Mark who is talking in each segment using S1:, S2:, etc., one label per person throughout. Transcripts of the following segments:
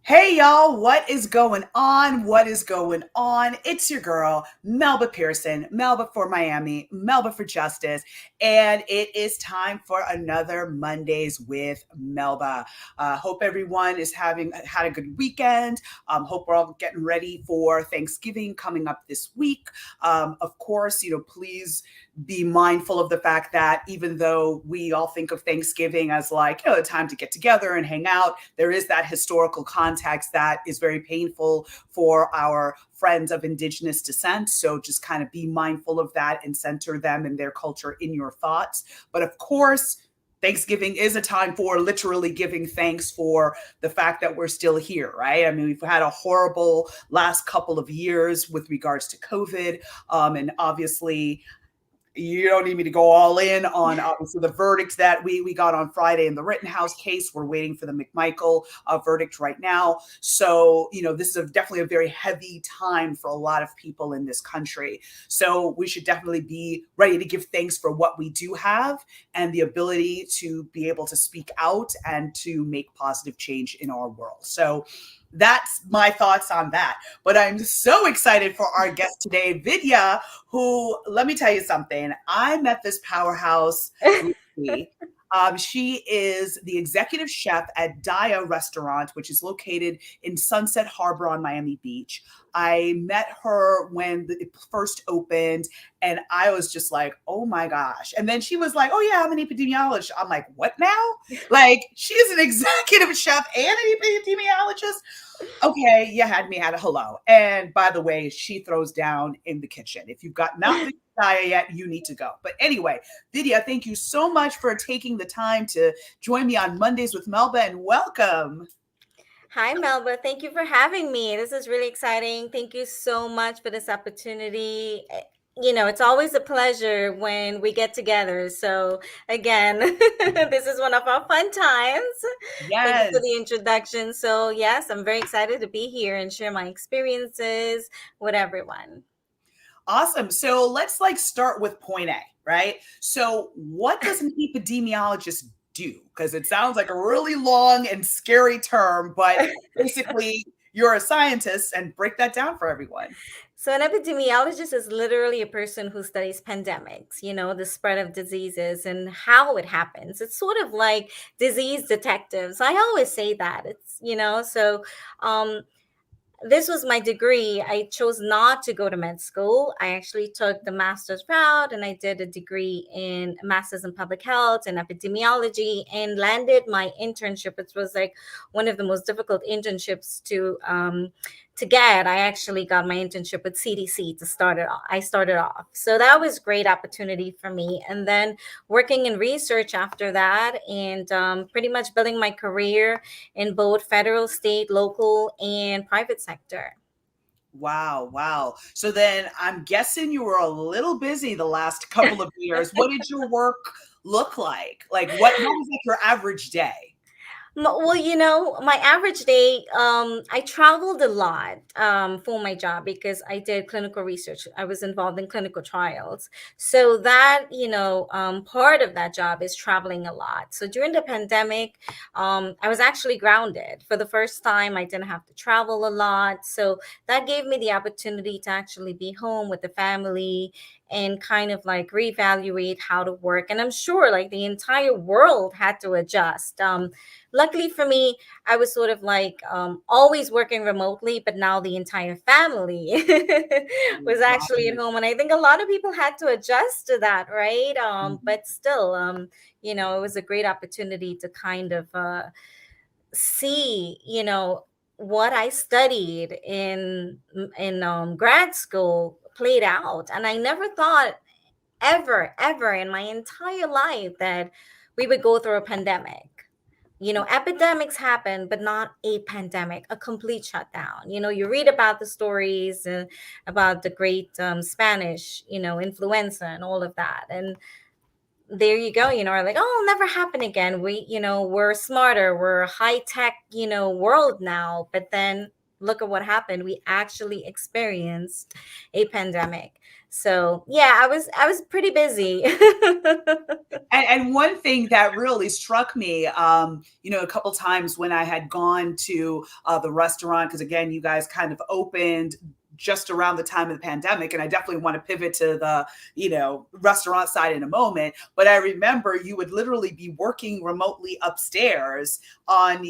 S1: Hey y'all, what is going on? What is going on? It's your girl, Melba Pearson, Melba for Miami, Melba for Justice, and it is time for another Mondays with Melba. Hope everyone is having had a good weekend. Hope we're all getting ready for Thanksgiving coming up this week. Of course, please be mindful of the fact that even though we all think of Thanksgiving as like, a time to get together and hang out, there is that historical context that is very painful for our friends of Indigenous descent. So just kind of be mindful of that and center them and their culture in your thoughts. But of course, Thanksgiving is a time for literally giving thanks for the fact that we're still here, right? I mean, we've had a horrible last couple of years with regards to COVID. And obviously, you don't need me to go all in on obviously the verdicts that we got on Friday in the Rittenhouse case. We're waiting for the McMichael verdict right now. So, this is definitely a very heavy time for a lot of people in this country. So we should definitely be ready to give thanks for what we do have and the ability to be able to speak out and to make positive change in our world. So that's my thoughts on that. But I'm so excited for our guest today, Vidya, who, let me tell you something. I met this powerhouse recently. She is the executive chef at Diya restaurant, which is located in Sunset Harbor on Miami Beach. I met her when it first opened, and I was just like, oh my gosh. And then she was like, oh yeah, I'm an epidemiologist. I'm like, what now? Like, she's an executive chef and an epidemiologist. Okay, you had me at a hello. And by the way, she throws down in the kitchen. If you've got not the diet yet, you need to go. But anyway, Vidya, thank you so much for taking the time to join me on Mondays with Melba, and welcome.
S2: Hi, Melba. Thank you for having me. This is really exciting. Thank you so much for this opportunity. It's always a pleasure when we get together. So, again, this is one of our fun times. Thank you for the
S1: Yes.
S2: introduction. So, yes, I'm very excited to be here and share my experiences with everyone.
S1: Awesome. So let's start with point A, right? So what does an epidemiologist do? Because it sounds like a really long and scary term, but basically you're a scientist, and break that down for everyone.
S2: So, an epidemiologist is literally a person who studies pandemics, the spread of diseases and how it happens. It's sort of like disease detectives. I always say that. Um, this was my degree. I chose not to go to med school. I actually took the master's route and I did a degree in master's in public health and epidemiology and landed my internship. It was like one of the most difficult internships to get. I actually got my internship with CDC to start it off. I started off. So that was great opportunity for me. And then working in research after that and pretty much building my career in both federal, state, local, and private sector.
S1: Wow, wow. So then I'm guessing you were a little busy the last couple of years. What did your work look like? Like what was like your average day?
S2: Well, my average day, I traveled a lot for my job because I did clinical research. I was involved in clinical trials. So that, part of that job is traveling a lot. So during the pandemic, I was actually grounded. For the first time, I didn't have to travel a lot. So that gave me the opportunity to actually be home with the family and kind of like reevaluate how to work. And I'm sure like the entire world had to adjust. Luckily for me, I was sort of like always working remotely, but now the entire family was actually at
S1: Right.
S2: home. And I think a lot of people had to adjust to that, right?
S1: Mhm.
S2: But still, it was a great opportunity to kind of see, what I studied in grad school played out. And I never thought ever in my entire life that we would go through a pandemic. Epidemics happen, but not a pandemic, a complete shutdown. You read about the stories about the great Spanish, influenza and all of that. And there you go, are like, oh, it'll never happen again. We're smarter, we're high tech, world now. But then look at what happened. We actually experienced a pandemic. So yeah, I was pretty busy.
S1: And one thing that really struck me, a couple times when I had gone to the restaurant, because again, you guys kind of opened just around the time of the pandemic, and I definitely want to pivot to the, restaurant side in a moment. But I remember you would literally be working remotely upstairs on,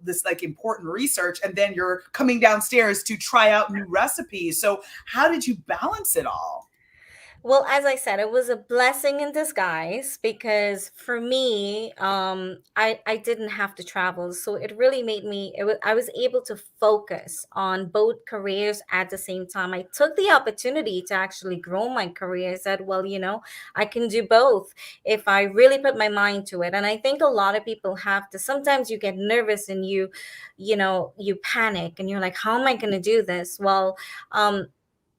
S1: this like important research, and then you're coming downstairs to try out new recipes. So how did you balance it all?
S2: Well, as I said, it was a blessing in disguise because for me, I didn't have to travel, so it really made me. I was able to focus on both careers at the same time. I took the opportunity to actually grow my career. I said, well, I can do both if I really put my mind to it. And I think a lot of people have to. Sometimes you get nervous and you panic and you're like, how am I going to do this? Well, um,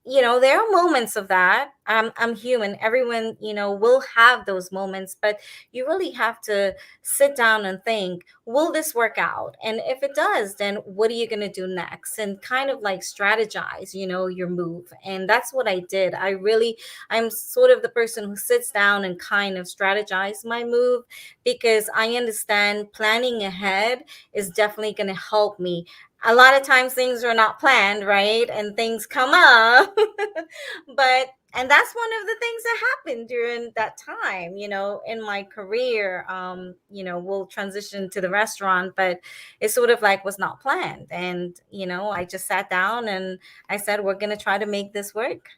S2: there are moments of that. I'm human. Everyone, will have those moments, but you really have to sit down and think, will this work out? And if it does, then what are you going to do next? And kind of like strategize, your move. And that's what I did. I'm sort of the person who sits down and kind of strategize my move because I understand planning ahead is definitely going to help me. A lot of times things are not planned, right? And things come up. but and that's one of the things that happened during that time, in my career. We'll transition to the restaurant, but it sort of like was not planned. And, I just sat down and I said, we're gonna try to make this work.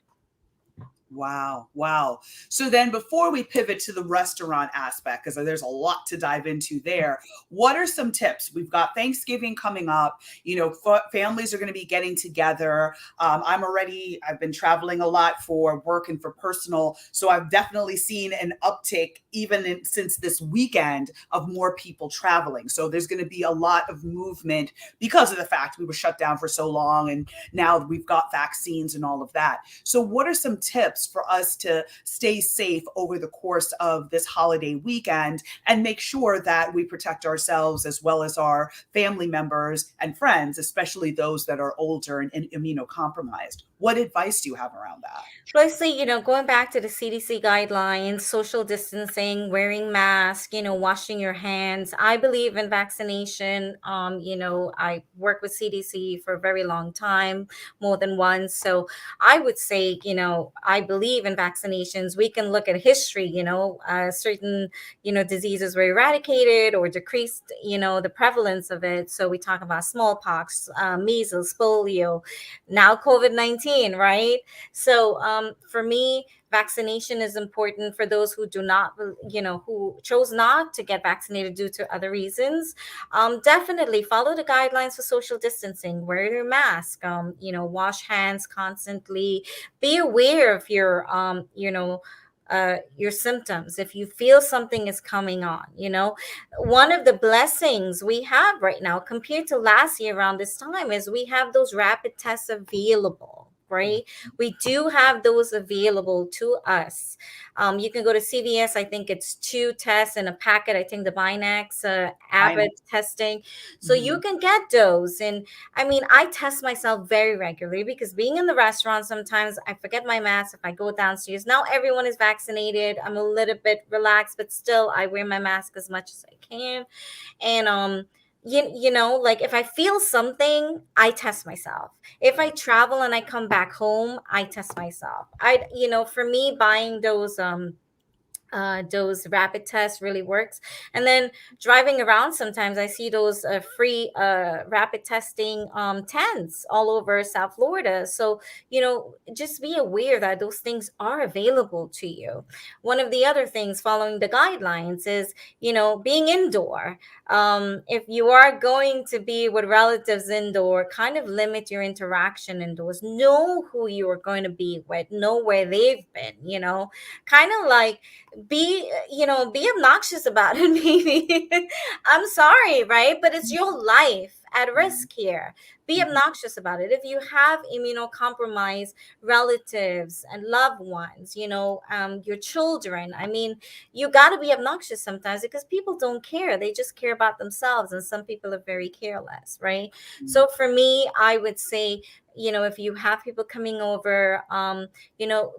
S1: Wow. Wow. So then before we pivot to the restaurant aspect, because there's a lot to dive into there, what are some tips? We've got Thanksgiving coming up. Families are going to be getting together. I've been traveling a lot for work and for personal. So I've definitely seen an uptick since this weekend of more people traveling. So there's going to be a lot of movement because of the fact we were shut down for so long. And now we've got vaccines and all of that. So what are some tips for us to stay safe over the course of this holiday weekend and make sure that we protect ourselves as well as our family members and friends, especially those that are older and immunocompromised? What advice do you have around that?
S2: Firstly, going back to the CDC guidelines, social distancing, wearing masks, washing your hands. I believe in vaccination. I work with CDC for a very long time, more than once. So I would say, I believe in vaccinations. We can look at history, certain, diseases were eradicated or decreased, the prevalence of it. So we talk about smallpox, measles, polio, now COVID-19, right? So for me, vaccination is important for those who do not, who chose not to get vaccinated due to other reasons. Definitely follow the guidelines for social distancing, wear your mask, wash hands constantly, be aware of your symptoms. If you feel something is coming on, one of the blessings we have right now compared to last year around this time is we have those rapid tests available, right? We do have those available to us. You can go to CVS. I think it's two tests in a packet. I think the Binax,
S1: I know.
S2: Abbott testing. So you
S1: Mhm.
S2: can get those. And I mean, I test myself very regularly because being in the restaurant, sometimes I forget my mask if I go downstairs. Now everyone is vaccinated. I'm a little bit relaxed, but still I wear my mask as much as I can. And like if I feel something, I test myself. If I travel and I come back home, I test myself. For me, buying those rapid tests really works. And then driving around, sometimes I see those free rapid testing tents all over South Florida. So just be aware that those things are available to you. One of the other things following the guidelines is being indoor. If you are going to be with relatives indoor, kind of limit your interaction indoors. Know who you are going to be with, know where they've been, kind of like be obnoxious about it maybe. I'm sorry, right? But it's your life at risk here. Be
S1: Mhm.
S2: obnoxious about it. If you have immunocompromised relatives and loved ones, your children, I mean, you got to be obnoxious sometimes because people don't care. They just care about themselves. And some people are very careless, right? So for me, I would say, if you have people coming over,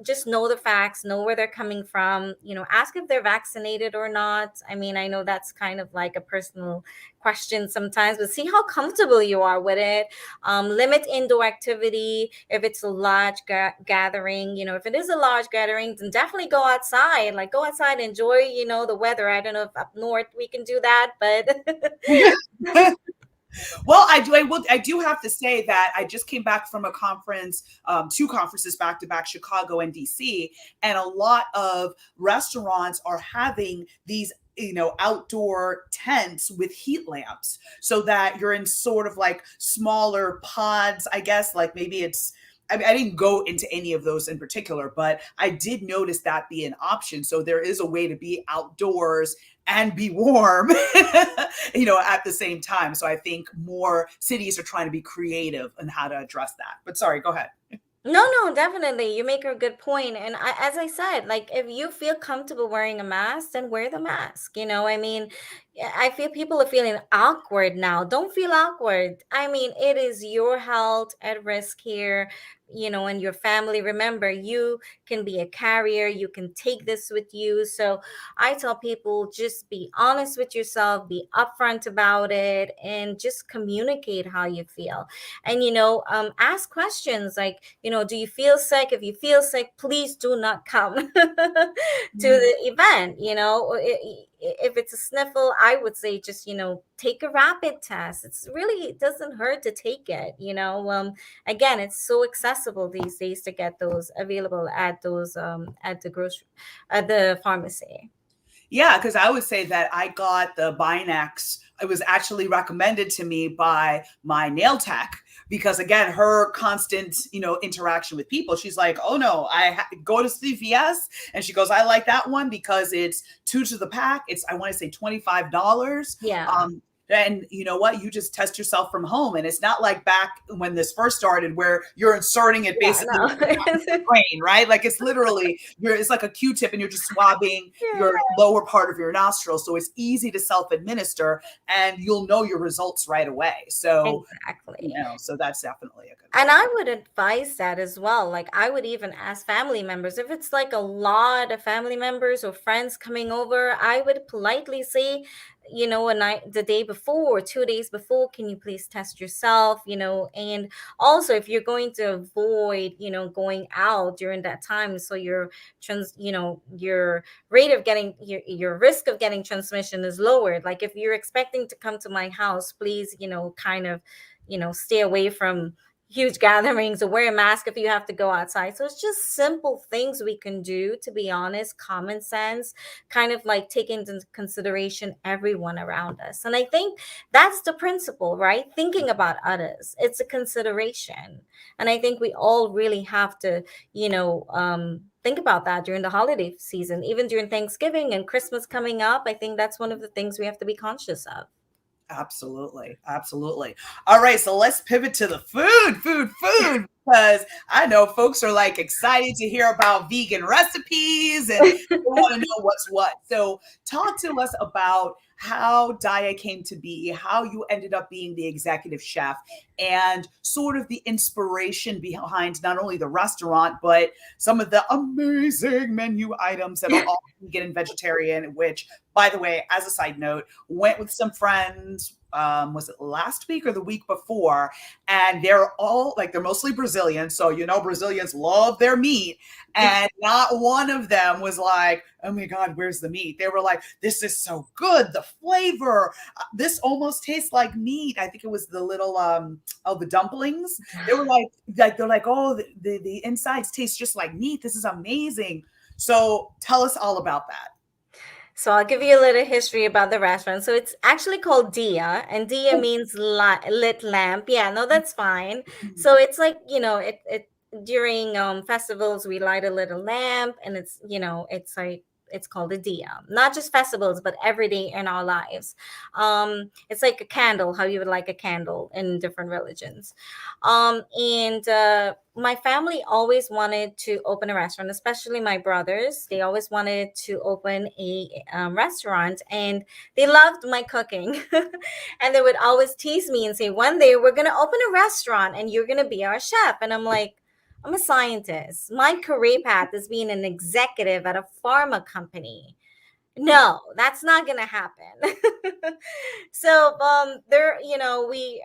S2: just know the facts, know where they're coming from, ask if they're vaccinated or not. I mean, I know that's kind of like a personal question sometimes, but see how comfortable you are with it. Limit indoor activity if it's a large gathering. If it is a large gathering, then definitely go outside. Like go outside, enjoy, the weather. I don't know if up north we can do that, but
S1: Well, I do have to say that I just came back from a conference, two conferences back to back, Chicago and DC, and a lot of restaurants are having these, outdoor tents with heat lamps so that you're in sort of like smaller pods, I guess, like maybe it's, I didn't go into any of those in particular, but I did notice that be an option. So there is a way to be outdoors and be warm, at the same time. So I think more cities are trying to be creative in how to address that. But sorry, go ahead.
S2: No, no, definitely. You make a good point. And as I said, like if you feel comfortable wearing a mask, then wear the mask. I mean, I feel people are feeling awkward now. Don't feel awkward. I mean, it is your health at risk here, and your family. Remember, you can be a carrier, you can take this with you. So I tell people just be honest with yourself, be upfront about it, and just communicate how you feel. And ask questions like, do you feel sick? If you feel sick, please do not come to
S1: Mhm.
S2: the event. If it's a sniffle, I would say just take a rapid test. It doesn't hurt to take it. Again, it's so accessible these days to get those available at those at the pharmacy.
S1: Yeah, because I would say that I got the Binax. It was actually recommended to me by my nail tech because, again, her constant, interaction with people. She's like, "Oh no, go to CVS," and she goes, "I like that one because it's two to the pack. It's I want to say $25."
S2: Yeah.
S1: And you know what? You just test yourself from home, and it's not like back when this first started, where you're inserting it
S2: Yeah,
S1: basically
S2: no.
S1: brain, right? Like it's literally it's like a Q-tip and you're just swabbing
S2: Yeah,
S1: your lower part of your nostril. So it's easy to self-administer and you'll know your results right away. So,
S2: exactly.
S1: so that's definitely a good
S2: And
S1: tip.
S2: I would advise that as well. Like, I would even ask family members if it's like a lot of family members or friends coming over. I would politely say, a night the day before or 2 days before, can you please test yourself? And also if you're going to avoid, going out during that time, so your rate of getting your risk of getting transmission is lowered. Like if you're expecting to come to my house, please, kind of stay away from huge gatherings, or wear a mask if you have to go outside. So it's just simple things we can do, to be honest, common sense, kind of like taking into consideration everyone around us. And I think that's the principle, right? Thinking about others. It's a consideration. And I think we all really have to, think about that during the holiday season, even during Thanksgiving and Christmas coming up. I think that's one of the things we have to be conscious of.
S1: Absolutely. Absolutely. All right. So let's pivot to the food, because I know folks are like excited to hear about vegan recipes and they want to know what's what. So talk to us about how Diya came to be, how you ended up being the executive chef, and sort of the inspiration behind not only the restaurant, but some of the amazing menu items that are all vegan and vegetarian, which, by the way, as a side note, went with some friends. Was it last week or the week before? And they're all like, they're mostly Brazilian. So, Brazilians love their meat. And not one of them was like, oh my God, where's the meat? They were like, this is so good. The flavor, this almost tastes like meat. I think it was the little, the dumplings. They were they're like, oh, the insides taste just like meat. This is amazing. So tell us all about that.
S2: So I'll give you a little history about the restaurant. So it's actually called Diya, and Diya means lit lamp. Yeah, no, that's fine. So it's like, it during festivals we light a little lamp, and it's like it's called a Diya. Not just festivals, but every day in our lives. It's like a candle, how you would like a candle in different religions. And my family always wanted to open a restaurant, especially my brothers. They always wanted to open a restaurant, and they loved my cooking. And they would always tease me and say, one day we're going to open a restaurant and you're going to be our chef. And I'm like, I'm a scientist. My career path is being an executive at a pharma company. No, that's not going to happen. So there, we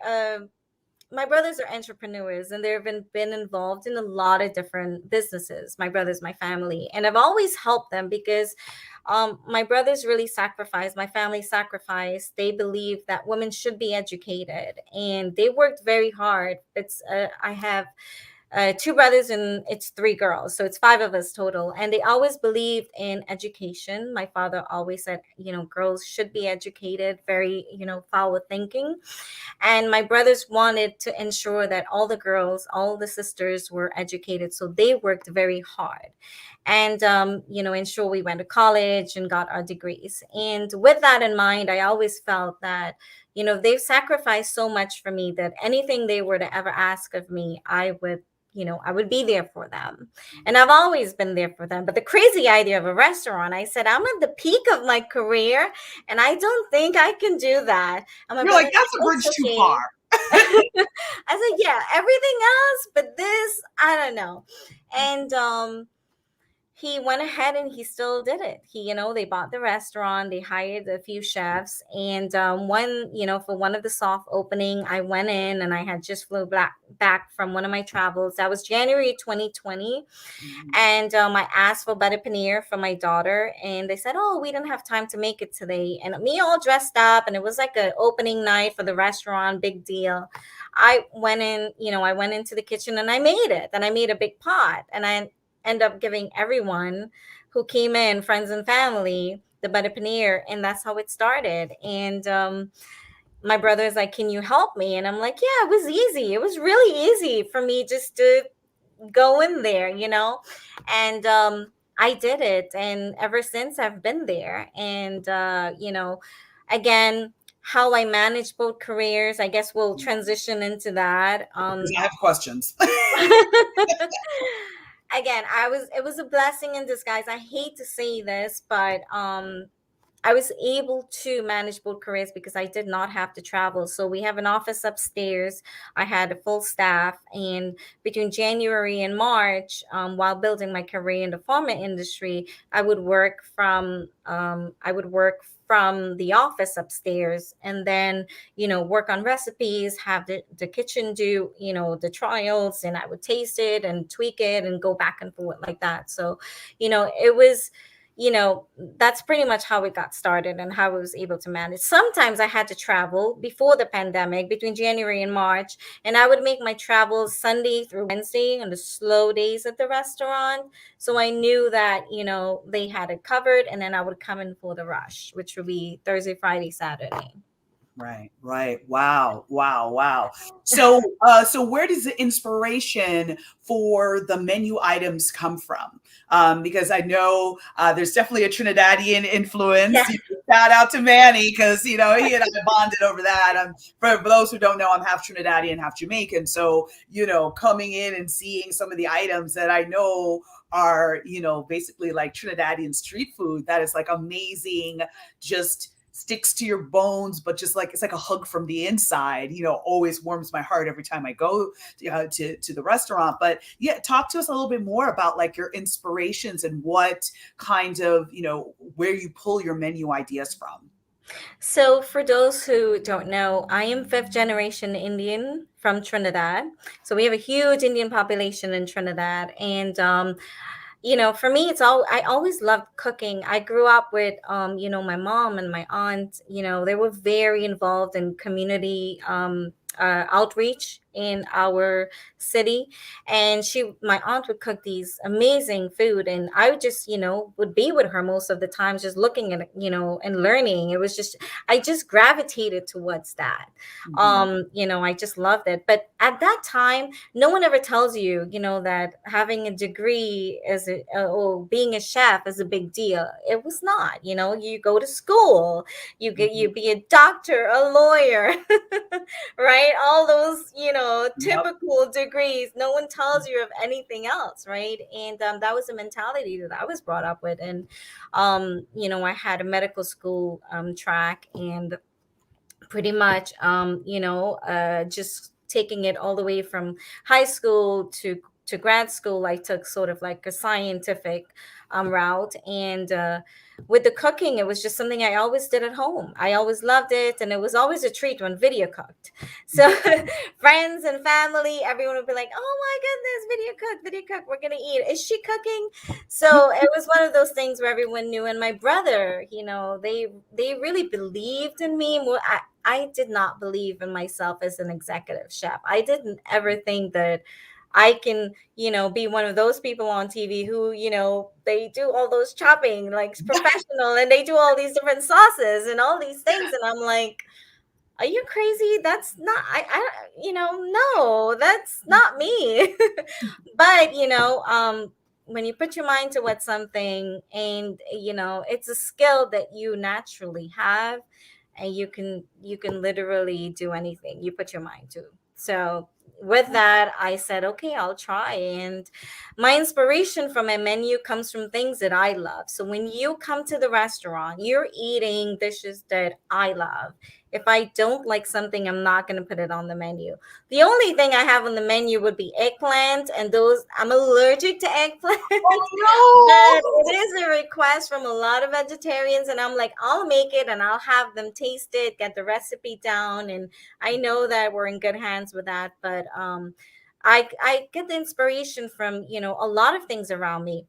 S2: my brothers are entrepreneurs, and they've been involved in a lot of different businesses. My brothers, my family, and I've always helped them because my brothers really sacrificed, my family sacrificed. They believe that women should be educated, and they worked very hard. I have two brothers and it's three girls, so it's five of us total, and they always believed in education. My father always said, girls should be educated, very, forward thinking. And my brothers wanted to ensure that all the girls, all the sisters were educated, so they worked very hard and ensure we went to college and got our degrees. And with that in mind, I always felt that they've sacrificed so much for me that anything they were to ever ask of me, I would be there for them. And I've always been there for them. But the crazy idea of a restaurant, I said, I'm at the peak of my career and I don't think I can do that. And my
S1: You're
S2: brother
S1: like,
S2: said,
S1: that's a bridge
S2: it's
S1: too
S2: okay.
S1: far.
S2: I said, yeah, everything else, but this, I don't know. And he went ahead and he still did it. They bought the restaurant, they hired a few chefs, and for one of the soft opening, I went in and I had just flew back from one of my travels. That was January 2020. And I asked for butter paneer for my daughter, and they said, oh, we didn't have time to make it today. And me all dressed up, and it was like an opening night for the restaurant, big deal. I went into the kitchen and I made it, and I made a big pot, and I end up giving everyone who came in, friends and family, the butter paneer, and that's how it started. And my brother's like, can you help me? And I'm like, yeah, it was easy. It was really easy for me just to go in there, and I did it, and ever since I've been there. And again, how I manage both careers, I guess we'll transition into that.
S1: Because I have questions.
S2: Again, it was a blessing in disguise. I hate to say this, but I was able to manage both careers because I did not have to travel. So we have an office upstairs. I had a full staff, and between January and March, while building my career in the pharma industry, I would work from the office upstairs, and then work on recipes, have the kitchen do the trials, and I would taste it and tweak it and go back and forth like that. So it was that's pretty much how it got started and how I was able to manage. Sometimes I had to travel before the pandemic between January and March, and I would make my travels Sunday through Wednesday on the slow days at the restaurant. So I knew that, they had it covered, and then I would come in for the rush, which would be Thursday, Friday, Saturday.
S1: Right, right. Wow, wow, wow. So where does the inspiration for the menu items come from? Because I know there's definitely a Trinidadian influence.
S2: Yeah.
S1: Shout out to Manny because he and I bonded over that. For those who don't know, I'm half Trinidadian, half Jamaican. So coming in and seeing some of the items that I know are basically like Trinidadian street food, that is like amazing. Just sticks to your bones, but just like it's like a hug from the inside. Always warms my heart every time I go to the restaurant. But yeah, talk to us a little bit more about like your inspirations and what kind of where you pull your menu ideas from.
S2: So, for those who don't know, I am fifth generation Indian from Trinidad. So, we have a huge Indian population in Trinidad. And for me, I always loved cooking. I grew up with my mom and my aunt. They were very involved in community outreach in our city. And my aunt would cook these amazing food, and I would just, would be with her most of the times, just looking at, and learning. It was just, I just gravitated towards that.
S1: Mhm.
S2: I just loved it. But at that time, no one ever tells you, that having a degree or being a chef is a big deal. It was not. You go to school, you
S1: Mhm.
S2: be a doctor, a lawyer, right? All those,
S1: Yep.
S2: typical degrees. No one tells you of anything else, right? And that was the mentality that I was brought up with. And I had a medical school track, and pretty much just taking it all the way from high school to grad school. I took sort of like a scientific route. And with the cooking, it was just something I always did at home. I always loved it, and it was always a treat when Vidya cooked. So friends and family, everyone would be like, oh my goodness, Vidya cook, we're gonna eat. Is she cooking? So it was one of those things where everyone knew. And my brother, they really believed in me more. I did not believe in myself as an executive chef. I didn't ever think that I can, be one of those people on TV who, they do all those chopping like professional, and they do all these different sauces and all these things. And I'm like, are you crazy? That's not, no, that's not me. But, when you put your mind to what something, and, it's a skill that you naturally have, and you can literally do anything you put your mind to. So with that, I said, okay, I'll try. And my inspiration from a menu comes from things that I love. So when you come to the restaurant, you're eating dishes that I love. If I don't like something, I'm not going to put it on the menu. The only thing I have on the menu would be eggplant, and those, I'm allergic to eggplant. But
S1: Oh
S2: it is a request from a lot of vegetarians, and I'm like, I'll make it and I'll have them taste it, get the recipe down, and I know that we're in good hands with that. But I get the inspiration from, a lot of things around me.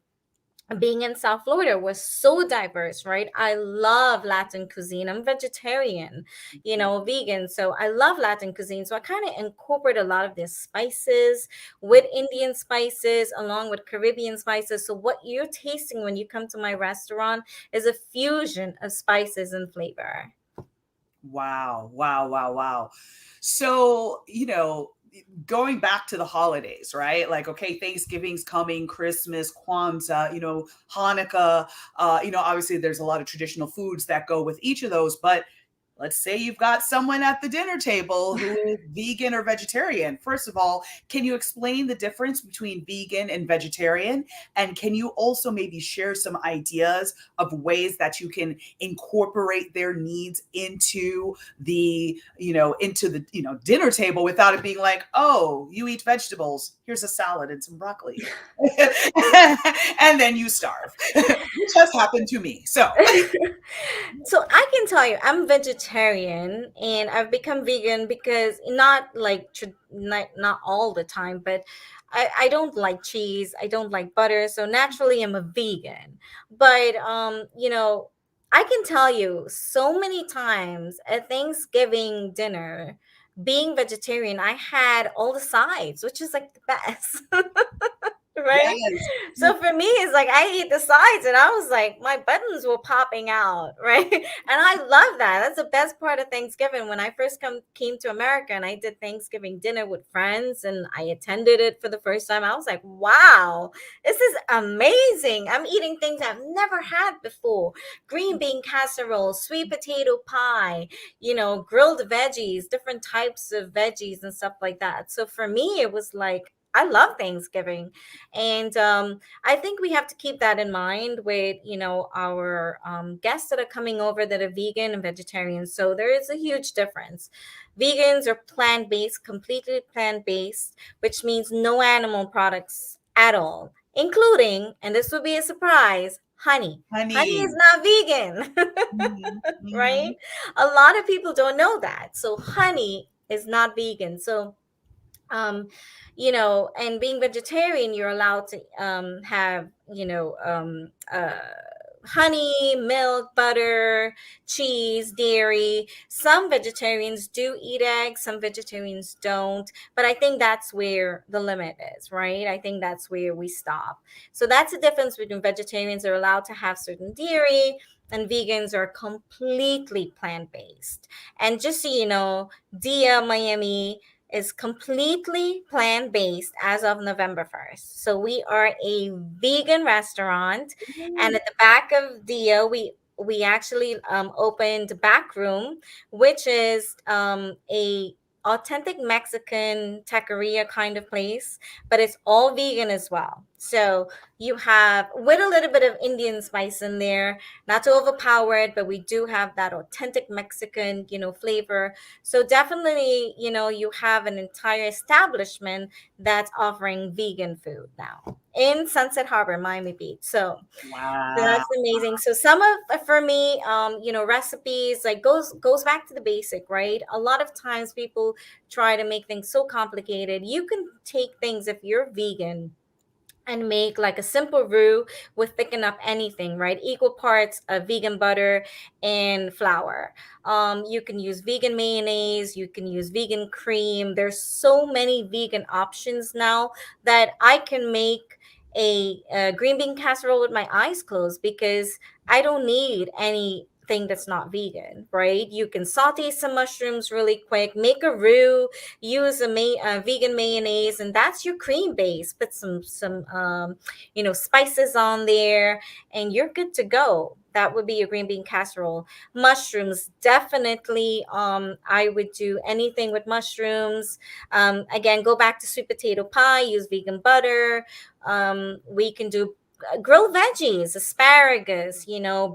S2: Being in South Florida was so diverse, right? I love Latin cuisine. I'm vegetarian,
S1: no.
S2: vegan. So I love Latin cuisine. So I kind of incorporate a lot of their spices with Indian spices along with Caribbean spices. So what you're tasting when you come to my restaurant is a fusion of spices and flavor.
S1: Wow, wow, wow, wow. So, going back to the holidays, right? Like, okay, Thanksgiving's coming, Christmas, Kwanzaa, Hanukkah. Obviously, there's a lot of traditional foods that go with each of those, but let's say you've got someone at the dinner table who is vegan or vegetarian. First of all, can you explain the difference between vegan and vegetarian? And can you also maybe share some ideas of ways that you can incorporate their needs into the dinner table without it being like, oh, you eat vegetables, here's a salad and some broccoli. And then you starve, which has happened to me. So,
S2: So I can tell you, I'm vegetarian, and I've become vegan because not like not all the time, but I don't like cheese, I don't like butter, so naturally I'm a vegan. But I can tell you so many times at Thanksgiving dinner, being vegetarian, I had all the sides, which is like the best. Right?
S1: yes.
S2: So for me, it's like I eat the sides, and I was like, my buttons were popping out, right? And I love that. That's the best part of Thanksgiving. When I first came to America and I did Thanksgiving dinner with friends, and I attended it for the first time, I was like, wow, this is amazing. I'm eating things I've never had before. Green bean casserole, sweet potato pie, grilled veggies, different types of veggies and stuff like that. So for me, it was like, I love Thanksgiving. And I think we have to keep that in mind with, our guests that are coming over that are vegan and vegetarian. So there is a huge difference. Vegans are plant-based, completely plant-based, which means no animal products at all, including, and this will be a surprise, honey. Honey is
S1: Honey.
S2: not vegan,
S1: Mhm,
S2: right?
S1: mhm.
S2: A lot of people don't know that. So honey is not vegan. So um and being vegetarian, you're allowed to have honey, milk, butter, cheese, dairy. Some vegetarians do eat eggs, some vegetarians don't. But I think that's where the limit is, right? I think that's where we stop. So that's the difference between vegetarians are allowed to have certain dairy and vegans are completely plant based. And just so you know, Diya Miami is completely plant based as of November 1st. So we are a vegan restaurant, and at the back of Diya, we actually opened back room, which is a authentic Mexican taqueria kind of place, but it's all vegan as well. So you have with a little bit of Indian spice in there, not to overpower it, but we do have that authentic Mexican, flavor. So definitely, you have an entire establishment that's offering vegan food now in Sunset Harbor, Miami Beach. So
S1: Wow.
S2: that's amazing. So some of for me, recipes like goes back to the basic, right? A lot of times people try to make things so complicated. You can take things if you're vegan and make like a simple roux with thicken up anything, right? Equal parts of vegan butter and flour. You can use vegan mayonnaise, you can use vegan cream. There's so many vegan options now that I can make a green bean casserole with my eyes closed because I don't need anything that's not vegan, right? You can saute some mushrooms really quick, make a roux, use a vegan mayonnaise, and that's your cream base. Put some spices on there, and you're good to go. That would be your green bean casserole. Mushrooms, definitely. I would do anything with mushrooms. Again, go back to sweet potato pie. Use vegan butter. We can do grilled veggies, asparagus,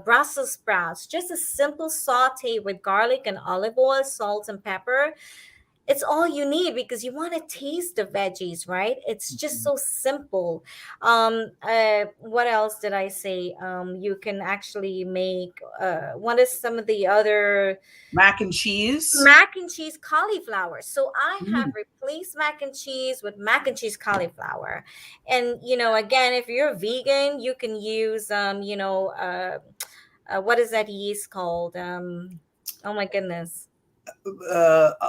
S2: Brussels sprouts, just a simple saute with garlic and olive oil, salt and pepper. It's all you need because you want to taste the veggies, right? It's just so simple. What else did I say? You can actually make what is some of the other
S1: Mac and cheese.
S2: mac and cheese cauliflower. So I have
S1: Mm.
S2: replaced mac and cheese with mac and cheese cauliflower. And again, if you're vegan, you can use what is that yeast called? Oh my goodness.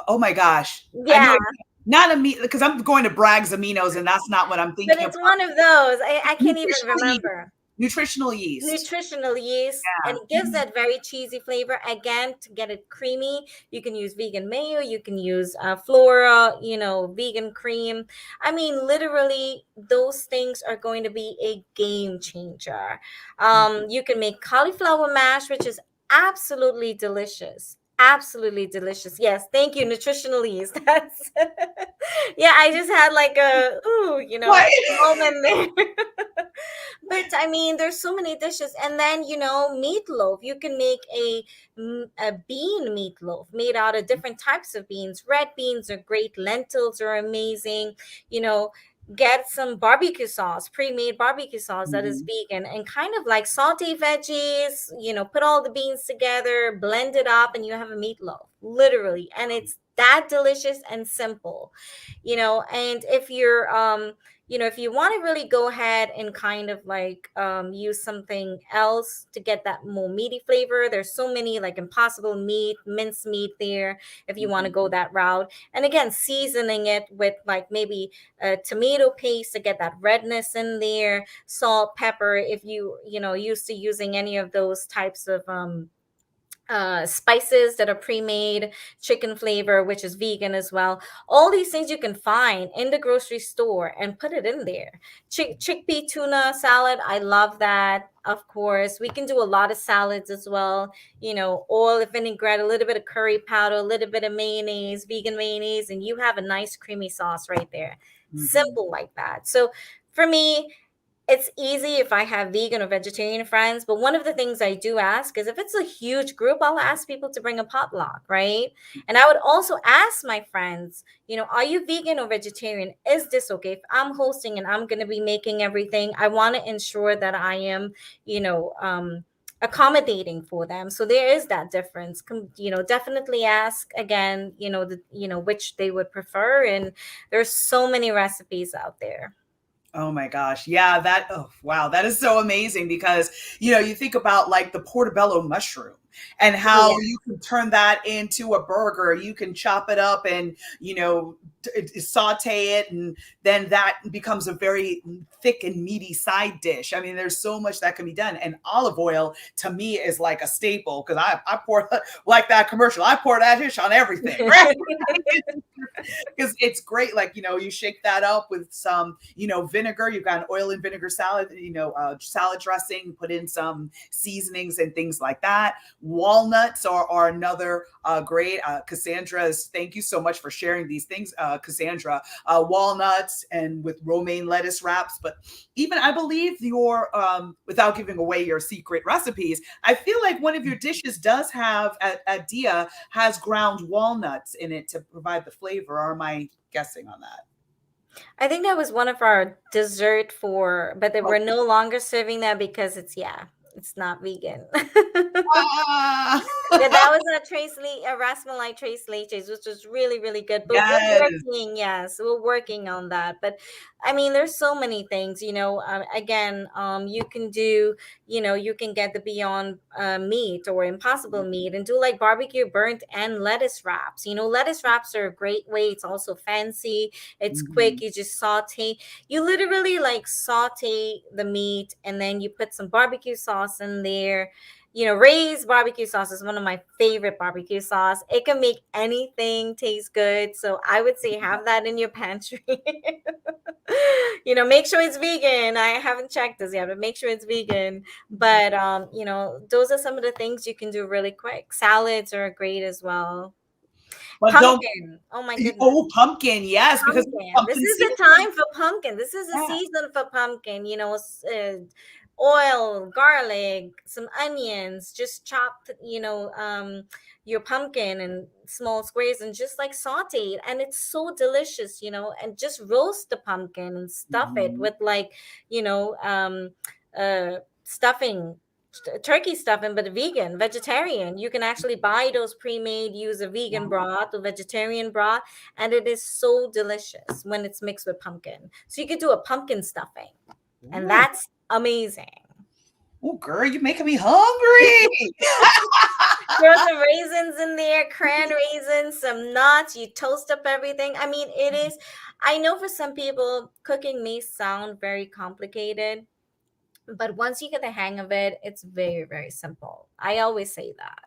S1: Oh my gosh. I know
S2: Yeah,
S1: not amino because I'm going to Bragg's aminos and that's not what I'm
S2: but
S1: thinking
S2: it's
S1: about.
S2: one of those. I can't even
S1: Nutritional yeast.
S2: remember.
S1: Nutritional yeast.
S2: Nutritional yeast, and
S1: Yeah.
S2: it gives that very cheesy flavor. Again, to get it creamy, you can use vegan mayo, you can use flora, vegan cream. I mean, literally, those things are going to be a game changer. You can make cauliflower mash, which is absolutely delicious. Absolutely delicious. Yes, thank you, nutritional yeast. That's yeah, I just had like a
S1: What?
S2: moment there. But I mean, there's so many dishes, and then meatloaf. You can make a bean meatloaf made out of different types of beans. Red beans are great. Lentils are amazing. You know, get some barbecue sauce, pre-made barbecue sauce that is
S1: Mhm.
S2: vegan, and kind of like saute veggies. Put all the beans together, blend it up, and you have a meatloaf, literally, and it's that delicious and simple. And if you want to really go ahead and kind of like use something else to get that more meaty flavor, there's so many like impossible meat, mince meat there if you want to
S1: Mhm.
S2: go that route. And again, seasoning it with like maybe a tomato paste to get that redness in there, salt, pepper, if used to using any of those types of spices that are pre-made, chicken flavor, which is vegan as well. All these things you can find in the grocery store and put it in there. Chickpea tuna salad, I love that. Of course, we can do a lot of salads as well. Oil, vinaigrette, a little bit of curry powder, a little bit of mayonnaise, vegan mayonnaise, and you have a nice creamy sauce right there.
S1: Mhm.
S2: Simple like that. So for me, it's easy if I have vegan or vegetarian friends, but one of the things I do ask is if it's a huge group, I'll ask people to bring a potluck, right? And I would also ask my friends, are you vegan or vegetarian? Is this okay? If I'm hosting and I'm going to be making everything, I want to ensure that I am, you know, um, accommodating for them. So there is that difference. Definitely ask again, which they would prefer. And there's so many recipes out there.
S1: Oh my gosh. Yeah, that oh wow, that is so amazing because you think about like the portobello mushroom and how
S2: Yeah.
S1: you can turn that into a burger. You can chop it up and, saute it, and then that becomes a very thick and meaty side dish. I mean, there's so much that can be done. And olive oil to me is like a staple because I pour like that commercial. I pour that dish on everything, right? Because it's great. Like, you shake that up with some, vinegar. You've got an oil and vinegar salad, salad dressing, put in some seasonings and things like that. Walnuts are another great. Cassandra's, thank you so much for sharing these things, Cassandra. Walnuts and with romaine lettuce wraps. But even I believe without giving away your secret recipes, I feel like one of your dishes does have at Dia has ground walnuts in it to provide the flavor. Or am I guessing on that?
S2: I think that was one of our dessert for, but they
S1: Oh,
S2: were no longer serving that because it's not vegan.
S1: ah!
S2: Yeah, that was a rasmalai tres leches, which was really, really good. But we're
S1: Yes.
S2: working, yes, we're working on that. But I mean, there's so many things, again, you can do, you can get the Beyond meat or Impossible meat and do like barbecue burnt and lettuce wraps. Lettuce wraps are a great way. It's also fancy. It's quick.
S1: Mhm.
S2: You just saute. You literally like saute the meat and then you put some barbecue sauce in there. Ray's barbecue sauce is one of my favorite barbecue sauce. It can make anything taste good. So I would say have that in your pantry. Make sure it's vegan. I haven't checked this yet, but make sure it's vegan. But those are some of the things you can do really quick. Salads are great as well.
S1: But don't.
S2: Pumpkin. Oh my goodness.
S1: Oh, pumpkin, yes, because it's
S2: Pumpkin. This
S1: pumpkin
S2: is the
S1: season.
S2: time for pumpkin. This is the
S1: Yeah.
S2: season for pumpkin. Oil, garlic, some onions, just chop, your pumpkin in small squares and just like saute it. And it's so delicious, and just roast the pumpkin and stuff it
S1: Mhm.
S2: with like, you know, stuffing. Turkey stuffing, but vegan, vegetarian. You can actually buy those pre-made, use a vegan broth or vegetarian broth, and it is so delicious when it's mixed with pumpkin. So you could do a pumpkin stuffing, and
S1: Ooh.
S2: that's amazing.
S1: Oh, girl, you're making me hungry.
S2: Throw some raisins in there, cran raisins, some nuts. You toast up everything. I mean, it is. I know for some people, cooking may sound very complicated, but once you get the hang of it, it's very, very simple. I always say that.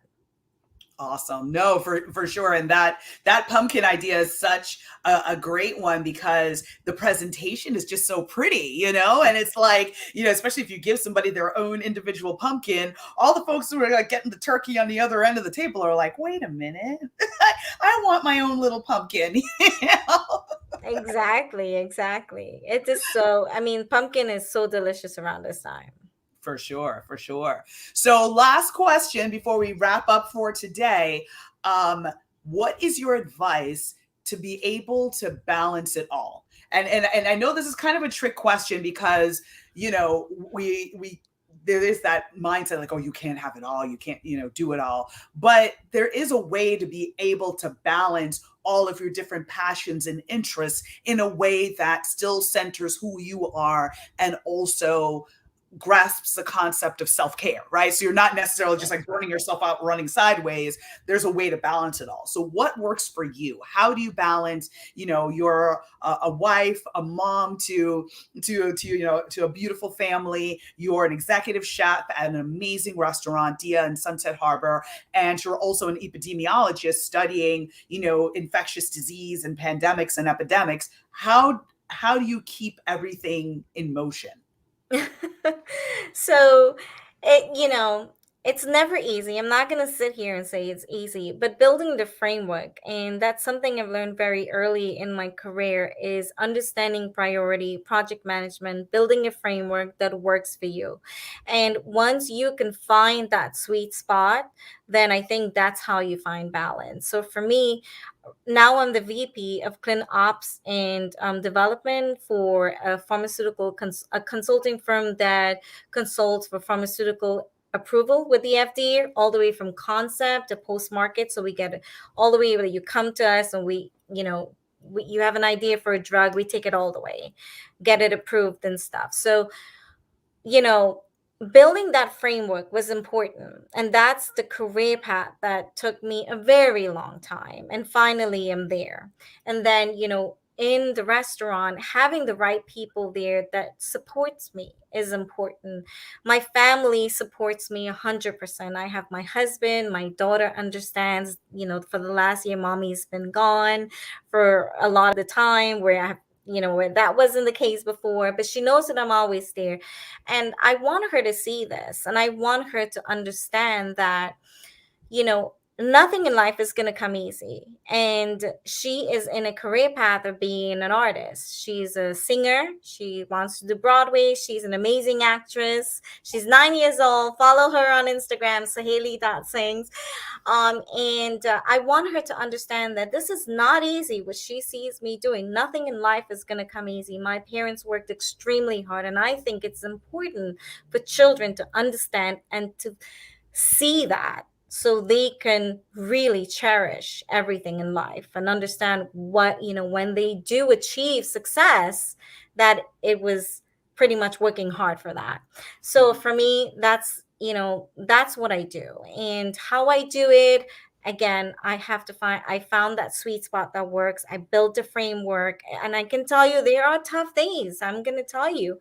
S1: Awesome. No, for sure. And that pumpkin idea is such a great one because the presentation is just so pretty, and it's like, especially if you give somebody their own individual pumpkin, all the folks who are like getting the turkey on the other end of the table are like, wait a minute, I want my own little pumpkin.
S2: Exactly, exactly. It is so, I mean, pumpkin is so delicious around this time.
S1: For sure, for sure. So, last question before we wrap up for today. Um, what is your advice to be able to balance it all? And I know this is kind of a trick question because we there is that mindset like, oh, you can't have it all, you can't do it all, but there is a way to be able to balance all of your different passions and interests in a way that still centers who you are and also grasps the concept of self-care, right? So you're not necessarily just like burning yourself out running sideways. There's a way to balance it all. So what works for you? How do you balance, you're a wife, a mom to a beautiful family, you're an executive chef at an amazing restaurant, Diya in Sunset Harbor, and you're also an epidemiologist studying, infectious disease and pandemics and epidemics. How do you keep everything in motion?
S2: So, it's never easy. I'm not going to sit here and say it's easy, but building the framework, and that's something I've learned very early in my career, is understanding priority, project management, building a framework that works for you. And once you can find that sweet spot, then I think that's how you find balance. So for me, now I'm the VP of Clin Ops and Development for a consulting firm that consults for pharmaceutical approval with the FDA, all the way from concept to post market. So we get it all the way that you come to us and we, you have an idea for a drug, we take it all the way, get it approved and stuff. So, you know, building that framework was important. And that's the career path that took me a very long time. And finally, I'm there. And then, in the restaurant, having the right people there that supports me is important. My family supports me 100%. I have my husband, my daughter understands, for the last year, mommy's been gone for a lot of the time where I have, where that wasn't the case before, but she knows that I'm always there. And I want her to see this, and I want her to understand that, nothing in life is going to come easy. And she is in a career path of being an artist. She's a singer. She wants to do Broadway. She's an amazing actress. She's 9 years old. Follow her on Instagram, saheli.sings. And I want her to understand that this is not easy, what she sees me doing. Nothing in life is going to come easy. My parents worked extremely hard, and I think it's important for children to understand and to see that, so they can really cherish everything in life and understand what, when they do achieve success, that it was pretty much working hard for that. So for me, that's what I do. And how I do it, again, I found that sweet spot that works. I built a framework, and I can tell you there are tough days. I'm going to tell you,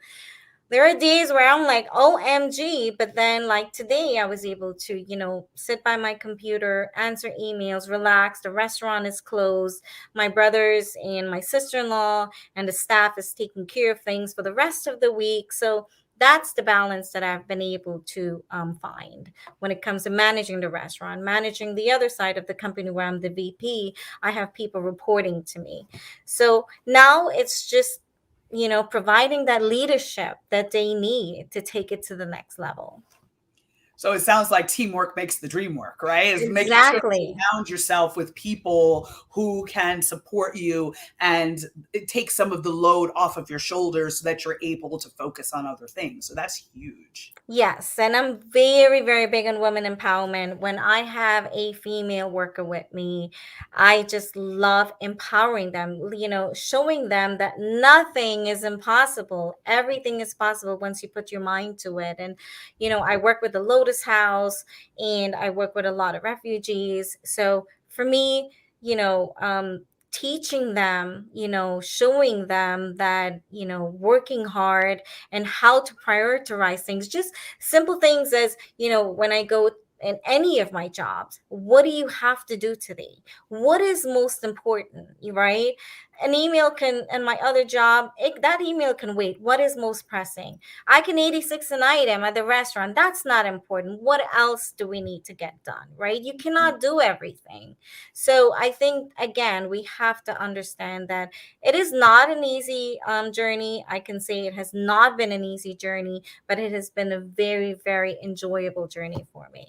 S2: there are days where I'm like, OMG. But then, like today, I was able to, sit by my computer, answer emails, relax. The restaurant is closed. My brothers and my sister-in-law and the staff is taking care of things for the rest of the week. So that's the balance that I've been able to find when it comes to managing the restaurant, managing the other side of the company where I'm the VP. I have people reporting to me. So now it's just, providing that leadership that they need to take it to the next level.
S1: So it sounds like teamwork makes the dream work, right? Is making sure that you
S2: Exactly.
S1: surround yourself with people who can support you and it takes some of the load off of your shoulders so that you're able to focus on other things. So that's huge.
S2: Yes, and I'm very, very big on women empowerment. When I have a female worker with me, I just love empowering them, showing them that nothing is impossible. Everything is possible once you put your mind to it. And, I work with the Lotus House, and I work with a lot of refugees. So for me, teaching them, showing them that, working hard and how to prioritize things, just simple things as, when I go in any of my jobs, what do you have to do today? What is most important, right? An email can, and my other job, that email can wait. What is most pressing? I can 86 an item at the restaurant. That's not important. What else do we need to get done, right? You cannot do everything. So I think, again, we have to understand that it is not an easy journey. I can say it has not been an easy journey, but it has been a very, very enjoyable journey for me.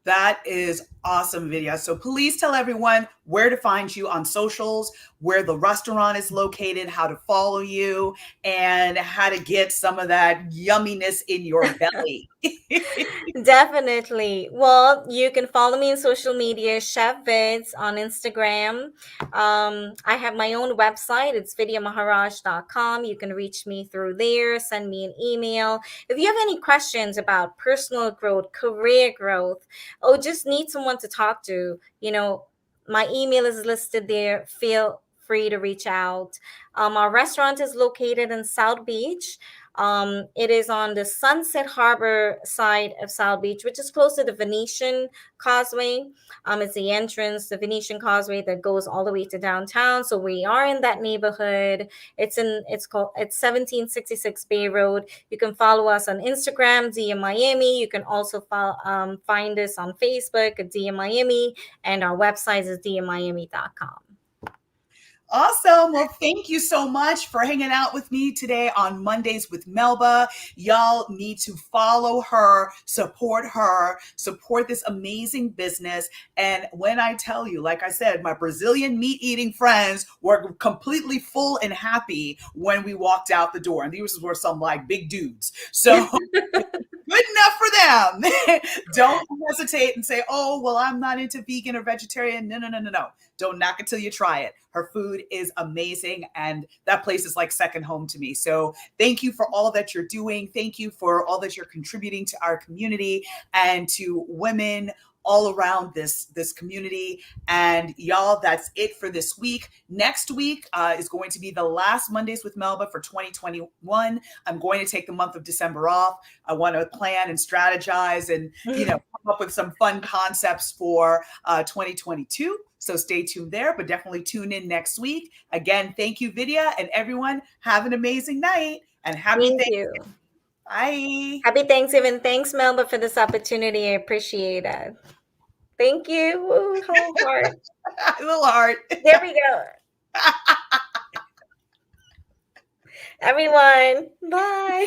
S1: That is awesome, Vidya. So please tell everyone where to find you on socials, where the restaurant is located, how to follow you, and how to get some of that yumminess in your belly.
S2: Definitely. Well, you can follow me on social media, Chef Vids on Instagram. I have my own website. It's vidyamaharaj.com. You can reach me through there, send me an email. If you have any questions about personal growth, career growth, or just need someone to talk to, my email is listed there. Feel free to reach out. Our restaurant is located in South Beach. It is on the Sunset Harbor side of South Beach, which is close to the Venetian Causeway. It's the entrance, the Venetian Causeway that goes all the way to downtown. So we are in that neighborhood. It's 1766 Bay Road. You can follow us on Instagram, Diya Miami. You can also find us on Facebook at Diya Miami, and our website is diyamiami.com.
S1: Awesome. Well, thank you so much for hanging out with me today on Mondays with Melba. Y'all need to follow her, support this amazing business. And when I tell you, like I said, my Brazilian meat eating friends were completely full and happy when we walked out the door. And these were some like big dudes. So Good enough for them. Don't hesitate and say, oh, well, I'm not into vegan or vegetarian. No, no, no, no, no. Don't knock it till you try it. Her food is amazing. And that place is like second home to me. So thank you for all that you're doing. Thank you for all that you're contributing to our community and to women all around this community. And y'all, that's it for this week. Next week is going to be the last Mondays with Melba for 2021. I'm going to take the month of December off. I want to plan and strategize and, come up with some fun concepts for 2022. So stay tuned there, but definitely tune in next week. Again, thank you, Vidya, and everyone. Have an amazing night and happy
S2: Thank
S1: Thanksgiving.
S2: you.
S1: Bye.
S2: Happy Thanksgiving. Thanks, Melba, for this opportunity. I appreciate it. Thank you. Woo, whole heart.
S1: A little hard.
S2: There we go. Everyone, bye.